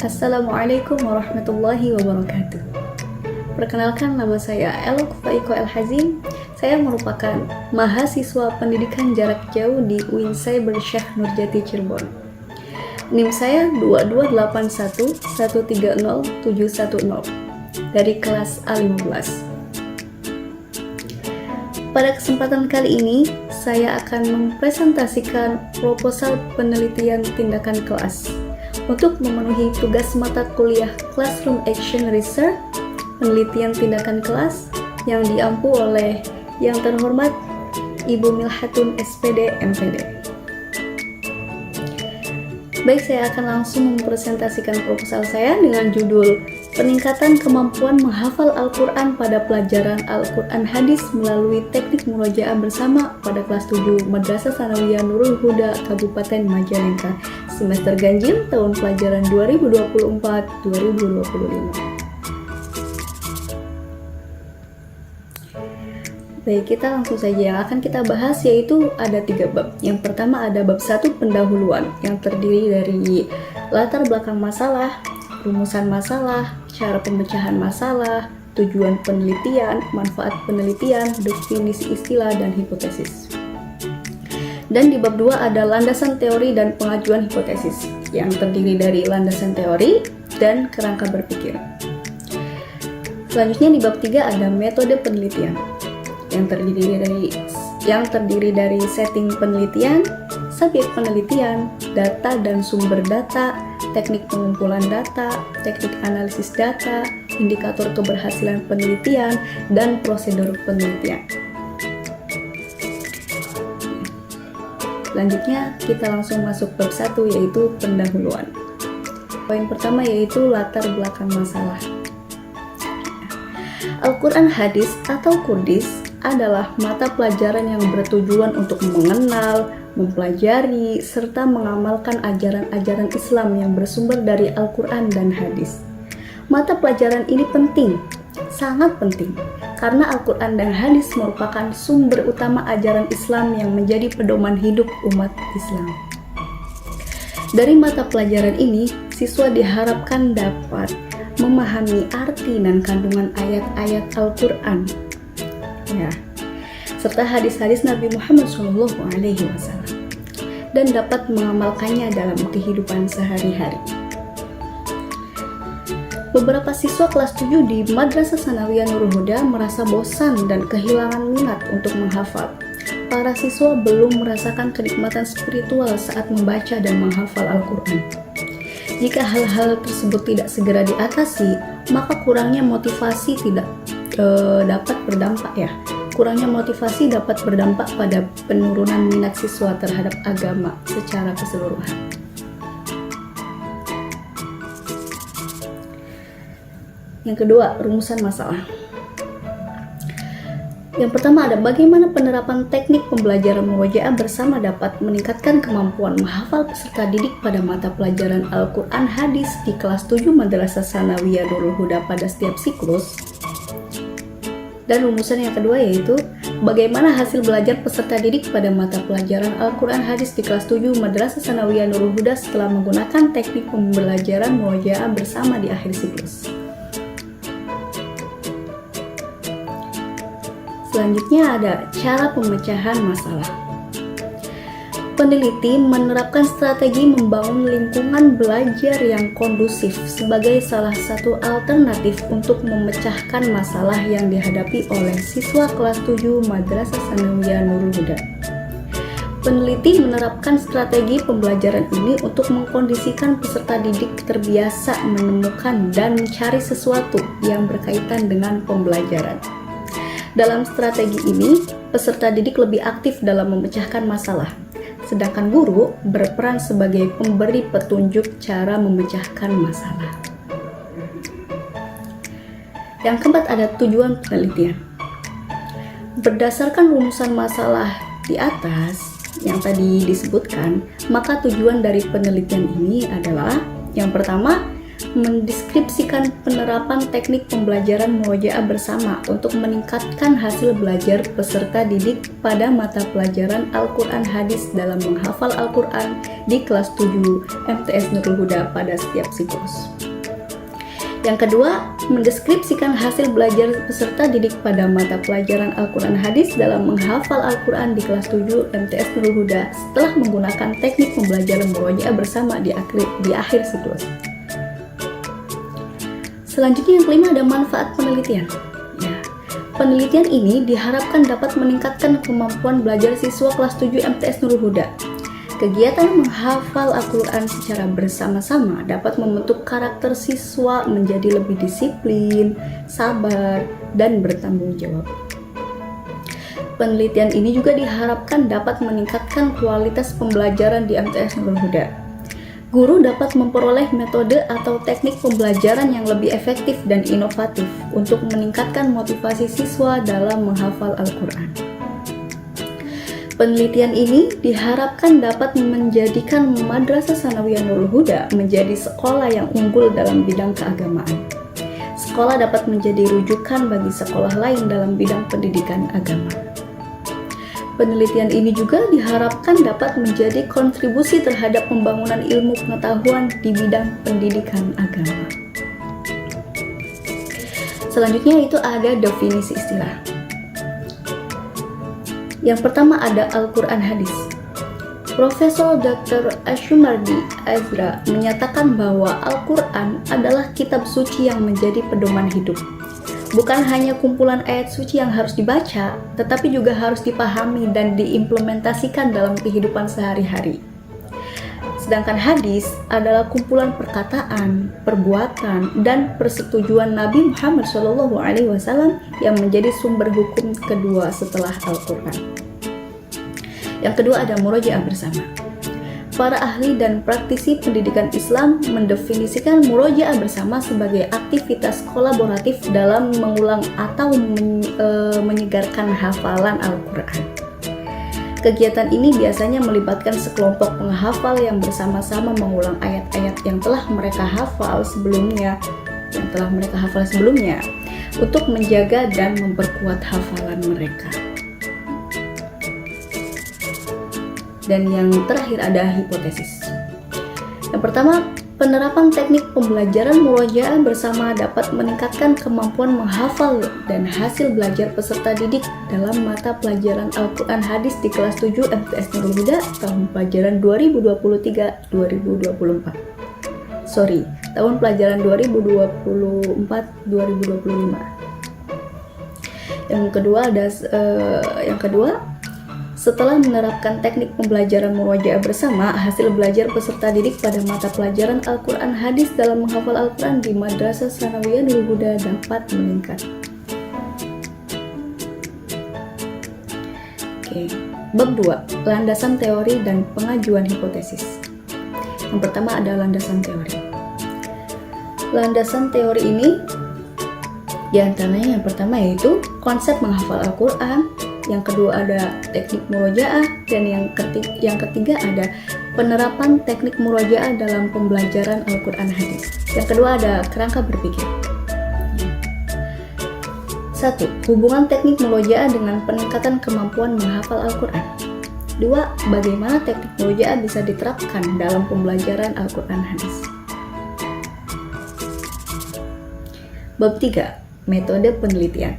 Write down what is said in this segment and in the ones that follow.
Assalamualaikum warahmatullahi wabarakatuh. Perkenalkan, nama saya Elo Kufaiko El Hazim. Saya merupakan mahasiswa pendidikan jarak jauh di UIN Cyber Syekh Nurjati Cirebon. NIM saya 22811300710 dari kelas A15. Pada kesempatan kali ini, saya akan mempresentasikan proposal penelitian tindakan kelas untuk memenuhi tugas mata kuliah Classroom Action Research, penelitian tindakan kelas yang diampu oleh yang terhormat Ibu Milhatun SPD MPD. Baik, saya akan langsung mempresentasikan proposal saya dengan judul Peningkatan Kemampuan Menghafal Al-Quran pada Pelajaran Al-Quran Hadis melalui Teknik Murojaah Bersama pada kelas 7 Madrasah Sanawiyah Nurul Huda Kabupaten Majalengka, semester ganjil tahun pelajaran 2024-2025. Baik, kita langsung saja. Yang akan kita bahas yaitu ada 3 bab. Yang pertama ada bab 1 pendahuluan yang terdiri dari latar belakang masalah, rumusan masalah, cara pemecahan masalah, tujuan penelitian, manfaat penelitian, definisi istilah, dan hipotesis. Dan di bab 2 ada landasan teori dan pengajuan hipotesis yang terdiri dari landasan teori dan kerangka berpikir. Selanjutnya di bab 3 ada metode penelitian yang terdiri dari setting penelitian, subjek penelitian, data dan sumber data, teknik pengumpulan data, teknik analisis data, indikator keberhasilan penelitian, dan prosedur penelitian. Selanjutnya kita langsung masuk bab 1 yaitu pendahuluan. Poin pertama yaitu latar belakang masalah. Al-Quran Hadis atau Qurdis adalah mata pelajaran yang bertujuan untuk mengenal, mempelajari, serta mengamalkan ajaran-ajaran Islam yang bersumber dari Al-Quran dan Hadis. Mata pelajaran ini penting, sangat penting, karena Al-Quran dan Hadis merupakan sumber utama ajaran Islam yang menjadi pedoman hidup umat Islam. Dari mata pelajaran ini, siswa diharapkan dapat memahami arti dan kandungan ayat-ayat Al-Quran, serta hadis-hadis Nabi Muhammad SAW, dan dapat mengamalkannya dalam kehidupan sehari-hari. Beberapa siswa kelas 7 di Madrasah Sanawiyah Nurul Huda merasa bosan dan kehilangan minat untuk menghafal. Para siswa belum merasakan kenikmatan spiritual saat membaca dan menghafal Al-Quran. Jika hal-hal tersebut tidak segera diatasi, maka kurangnya motivasi dapat berdampak pada penurunan minat siswa terhadap agama secara keseluruhan. Yang kedua, rumusan masalah. Yang pertama ada bagaimana penerapan teknik pembelajaran murojaah bersama dapat meningkatkan kemampuan menghafal peserta didik pada mata pelajaran Al-Quran Hadis di kelas 7 Madrasah Sanawiyah Nurul Huda pada setiap siklus. Dan rumusan yang kedua yaitu bagaimana hasil belajar peserta didik pada mata pelajaran Al-Quran Hadis di kelas 7 Madrasah Sanawiyah Nurul Huda setelah menggunakan teknik pembelajaran murojaah bersama di akhir siklus. Selanjutnya ada cara pemecahan masalah. Peneliti menerapkan strategi membangun lingkungan belajar yang kondusif sebagai salah satu alternatif untuk memecahkan masalah yang dihadapi oleh siswa kelas 7 Madrasah Sanawiyah Nurul Huda. Peneliti menerapkan strategi pembelajaran ini untuk mengkondisikan peserta didik terbiasa menemukan dan mencari sesuatu yang berkaitan dengan pembelajaran. Dalam strategi ini, peserta didik lebih aktif dalam memecahkan masalah, sedangkan guru berperan sebagai pemberi petunjuk cara memecahkan masalah. Yang keempat ada tujuan penelitian. Berdasarkan rumusan masalah di atas yang tadi disebutkan, maka tujuan dari penelitian ini adalah yang pertama, mendeskripsikan penerapan teknik pembelajaran murojaah bersama untuk meningkatkan hasil belajar peserta didik pada mata pelajaran Al-Quran Hadis dalam menghafal Al-Quran di kelas 7 MTS Nurul Huda pada setiap siklus. Yang kedua, mendeskripsikan hasil belajar peserta didik pada mata pelajaran Al-Quran Hadis dalam menghafal Al-Quran di kelas 7 MTS Nurul Huda setelah menggunakan teknik pembelajaran murojaah bersama di akhir siklus. Selanjutnya yang kelima ada manfaat penelitian. Ya, penelitian ini diharapkan dapat meningkatkan kemampuan belajar siswa kelas 7 MTS Nurul Huda. Kegiatan menghafal Al-Quran secara bersama-sama dapat membentuk karakter siswa menjadi lebih disiplin, sabar, dan bertanggung jawab. Penelitian ini juga diharapkan dapat meningkatkan kualitas pembelajaran di MTS Nurul Huda. Guru dapat memperoleh metode atau teknik pembelajaran yang lebih efektif dan inovatif untuk meningkatkan motivasi siswa dalam menghafal Al-Quran. Penelitian ini diharapkan dapat menjadikan Madrasah Tsanawiyah Nurul Huda menjadi sekolah yang unggul dalam bidang keagamaan. Sekolah dapat menjadi rujukan bagi sekolah lain dalam bidang pendidikan agama. Penelitian ini juga diharapkan dapat menjadi kontribusi terhadap pembangunan ilmu pengetahuan di bidang pendidikan agama. Selanjutnya itu ada definisi istilah. Yang pertama ada Al-Quran Hadis. Profesor Dr. Ashumardi Azra menyatakan bahwa Al-Quran adalah kitab suci yang menjadi pedoman hidup. Bukan hanya kumpulan ayat suci yang harus dibaca, tetapi juga harus dipahami dan diimplementasikan dalam kehidupan sehari-hari. Sedangkan hadis adalah kumpulan perkataan, perbuatan, dan persetujuan Nabi Muhammad SAW yang menjadi sumber hukum kedua setelah Al-Quran. Yang kedua ada murojaah bersama. Para ahli dan praktisi pendidikan Islam mendefinisikan murojaah bersama sebagai aktivitas kolaboratif dalam mengulang atau menyegarkan hafalan Al-Quran. Kegiatan ini biasanya melibatkan sekelompok penghafal yang bersama-sama mengulang ayat-ayat yang telah mereka hafal sebelumnya untuk menjaga dan memperkuat hafalan mereka. Dan yang terakhir ada hipotesis. Yang pertama, penerapan teknik pembelajaran murojaah bersama dapat meningkatkan kemampuan menghafal dan hasil belajar peserta didik dalam mata pelajaran Al-Quran Hadis di kelas 7 MTS Nurul Huda tahun pelajaran 2023-2024. Tahun pelajaran 2024-2025. Yang kedua, setelah menerapkan teknik pembelajaran murojaah bersama, hasil belajar peserta didik pada mata pelajaran Al-Quran Hadis dalam menghafal Al-Quran di Madrasah Tsanawiyah Nurul Huda dapat meningkat. Bab 2, landasan teori dan pengajuan hipotesis. Yang pertama ada landasan teori. Landasan teori ini diantaranya yang pertama yaitu konsep menghafal Al-Quran, yang kedua ada teknik murojaah, dan yang ketiga ada penerapan teknik murojaah dalam pembelajaran Al-Quran Hadis. Yang kedua ada kerangka berpikir. 1. Hubungan teknik murojaah dengan peningkatan kemampuan menghafal Al-Quran. 2. Bagaimana teknik murojaah bisa diterapkan dalam pembelajaran Al-Quran Hadis. Bab 3. Metode penelitian.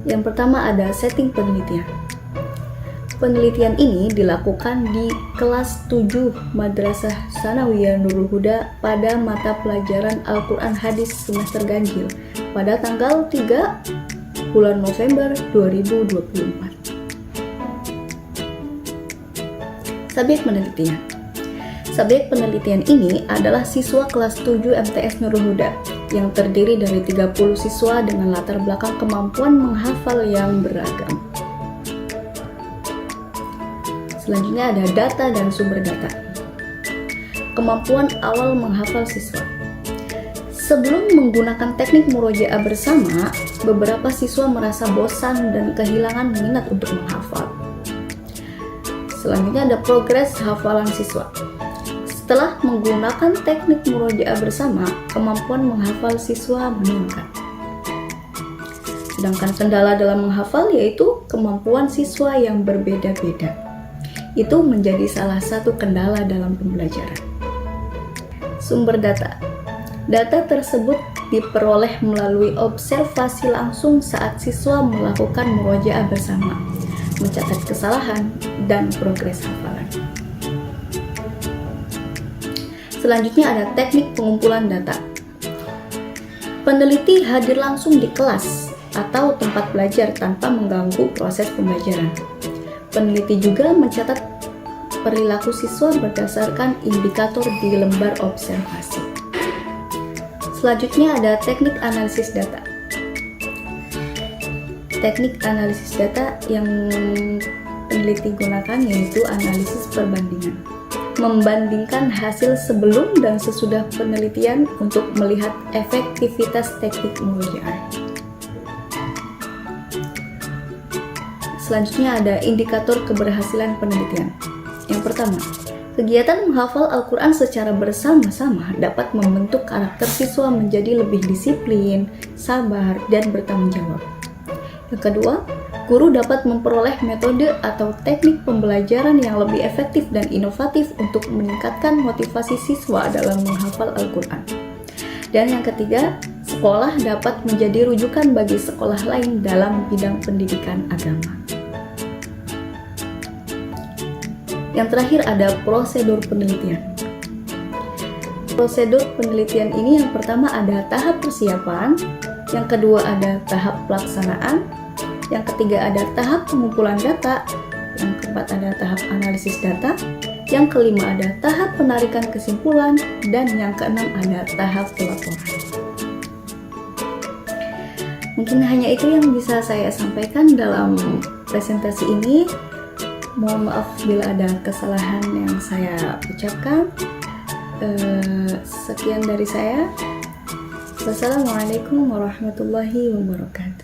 Yang pertama ada setting penelitian. Penelitian ini dilakukan di kelas 7 Madrasah Tsanawiyah Nurul Huda pada mata pelajaran Al-Quran Hadis semester ganjil pada tanggal 3 bulan November 2024. Subjek penelitian. Subjek penelitian ini adalah siswa kelas 7 MTS Nurul Huda yang terdiri dari 30 siswa dengan latar belakang kemampuan menghafal yang beragam. Selanjutnya ada data dan sumber data. Kemampuan awal menghafal siswa. Sebelum menggunakan teknik murojaah bersama, beberapa siswa merasa bosan dan kehilangan minat untuk menghafal. Selanjutnya ada progres hafalan siswa. Setelah menggunakan teknik murojaah bersama, kemampuan menghafal siswa meningkat. Sedangkan kendala dalam menghafal yaitu kemampuan siswa yang berbeda-beda. Itu menjadi salah satu kendala dalam pembelajaran. Sumber data. Data tersebut diperoleh melalui observasi langsung saat siswa melakukan murojaah bersama, mencatat kesalahan dan progres hafalan. Selanjutnya ada teknik pengumpulan data. Peneliti hadir langsung di kelas atau tempat belajar tanpa mengganggu proses pembelajaran. Peneliti juga mencatat perilaku siswa berdasarkan indikator di lembar observasi. Selanjutnya ada teknik analisis data. Teknik analisis data yang peneliti gunakan yaitu analisis perbandingan. Membandingkan hasil sebelum dan sesudah penelitian untuk melihat efektivitas teknik murojaah. Selanjutnya ada indikator keberhasilan penelitian. Yang pertama, kegiatan menghafal Al-Quran secara bersama-sama dapat membentuk karakter siswa menjadi lebih disiplin, sabar, dan bertanggung jawab. Yang kedua, guru dapat memperoleh metode atau teknik pembelajaran yang lebih efektif dan inovatif untuk meningkatkan motivasi siswa dalam menghafal Al-Quran. Dan yang ketiga, sekolah dapat menjadi rujukan bagi sekolah lain dalam bidang pendidikan agama. Yang terakhir ada prosedur penelitian. Prosedur penelitian ini yang pertama ada tahap persiapan, yang kedua ada tahap pelaksanaan, yang ketiga ada tahap pengumpulan data, yang keempat ada tahap analisis data, yang kelima ada tahap penarikan kesimpulan, dan yang keenam ada tahap pelaporan. Mungkin hanya itu yang bisa saya sampaikan dalam presentasi ini. Mohon maaf bila ada kesalahan yang saya ucapkan. Sekian dari saya. Wassalamualaikum warahmatullahi wabarakatuh.